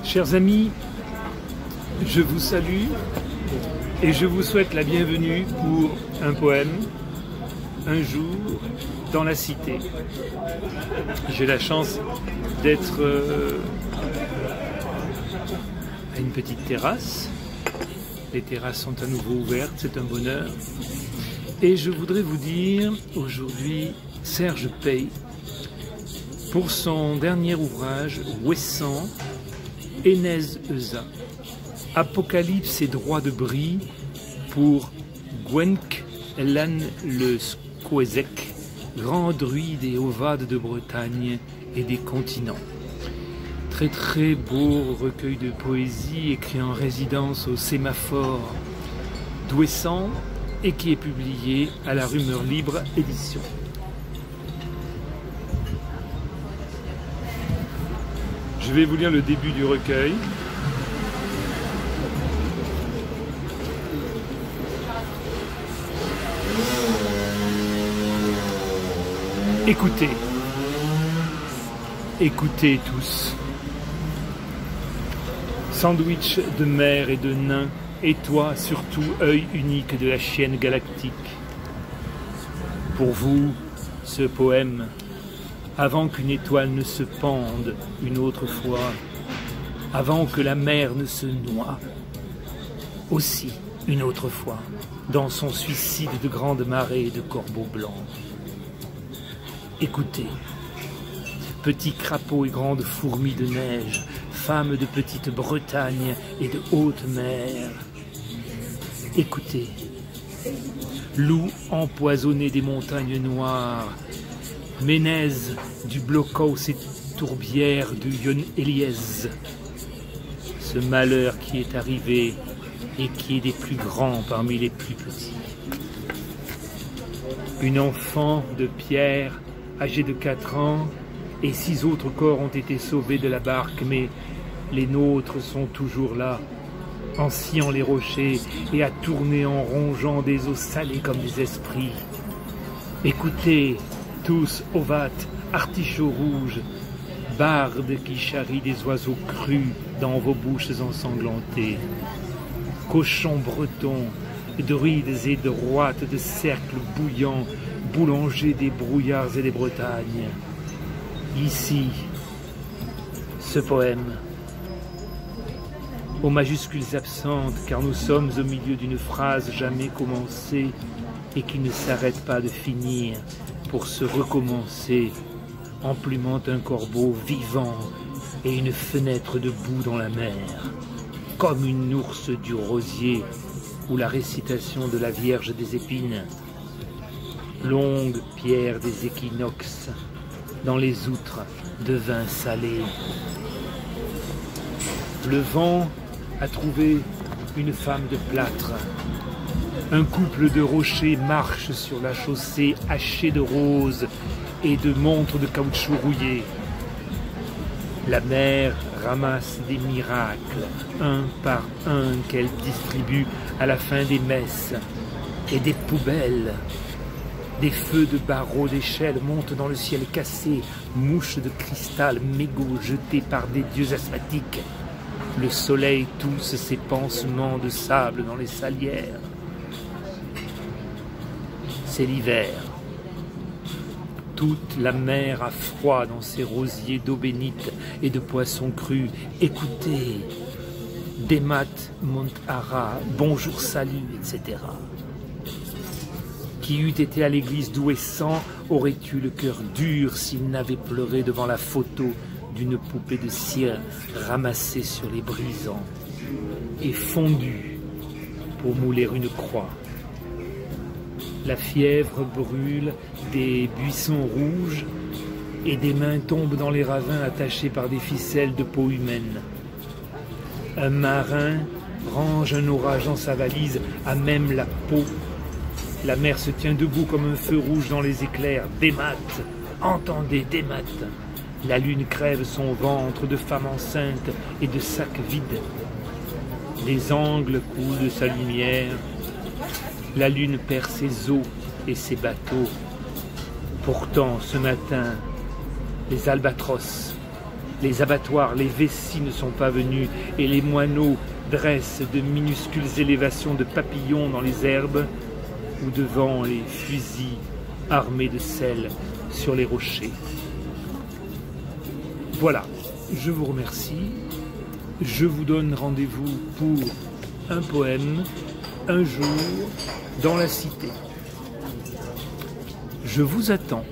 Chers amis, je vous salue et je vous souhaite la bienvenue pour un poème, un jour dans la cité. J'ai la chance d'être à une petite terrasse. Les terrasses sont à nouveau ouvertes, c'est un bonheur. Et je voudrais vous dire aujourd'hui, Serge Pey, pour son dernier ouvrage, Ouessant, Enez Eza, Apocalypse et droit de brie pour Gwenc Elan le Squezec, grand druide et ovade de Bretagne et des continents. Très très beau recueil de poésie écrit en résidence au Sémaphore d'Ouessant et qui est publié à la Rumeur Libre édition. Je vais vous lire le début du recueil. Écoutez, écoutez tous. Sandwich de mer et de nains, et toi surtout, œil unique de la chienne galactique. Pour vous, ce poème, avant qu'une étoile ne se pende une autre fois, avant que la mer ne se noie, aussi une autre fois, dans son suicide de grande marée et de corbeaux blancs. Écoutez, petits crapauds et grandes fourmis de neige, femmes de petite Bretagne et de haute mer. Écoutez, loups empoisonnés des montagnes noires, Ménez du Blockhaus et tourbière du Yon Eliez. Ce malheur qui est arrivé et qui est des plus grands parmi les plus petits. Une enfant de pierre âgée de 4 ans et 6 autres corps ont été sauvés de la barque, mais les nôtres sont toujours là, en sciant les rochers et à tourner en rongeant des eaux salées comme des esprits. Écoutez, tous ovates, artichauts rouges, bardes qui charrient des oiseaux crus dans vos bouches ensanglantées, cochons bretons, druides et droites de cercles bouillants, boulangers des brouillards et des Bretagnes. Ici, ce poème, aux majuscules absentes, car nous sommes au milieu d'une phrase jamais commencée et qui ne s'arrête pas de finir pour se recommencer, emplumant un corbeau vivant et une fenêtre debout dans la mer, comme une ours du rosier ou la récitation de la Vierge des Épines, longue pierre des équinoxes, dans les outres de vin salé. Le vent a trouvé une femme de plâtre. Un couple de rochers marche sur la chaussée hachée de roses et de montres de caoutchouc rouillé. La mer ramasse des miracles, un par un, qu'elle distribue à la fin des messes, et des poubelles. Des feux de barreaux d'échelle montent dans le ciel cassé, mouches de cristal, mégots jetés par des dieux asthmatiques. Le soleil tousse ses pansements de sable dans les salières. C'est l'hiver. Toute la mer a froid dans ses rosiers d'eau bénite et de poissons crus. Écoutez, Demat Montara, bonjour, salut, etc. Qui eût été à l'église d'Ouessant aurait eu le cœur dur s'il n'avait pleuré devant la photo d'une poupée de cire ramassée sur les brisants et fondue pour mouler une croix. La fièvre brûle des buissons rouges et des mains tombent dans les ravins attachés par des ficelles de peau humaine. Un marin range un orage dans sa valise à même la peau. La mer se tient debout comme un feu rouge dans les éclairs. Démat, entendez, démat. La lune crève son ventre de femme enceinte et de sacs vides. Les angles coulent de sa lumière. La lune perd ses eaux et ses bateaux. Pourtant, ce matin, les albatros les abattoirs, les vessies ne sont pas venus et les moineaux dressent de minuscules élévations de papillons dans les herbes ou devant les fusils armés de sel sur les rochers. Voilà, je vous remercie. Je vous donne rendez-vous pour un poème, un jour, dans la cité. Je vous attends.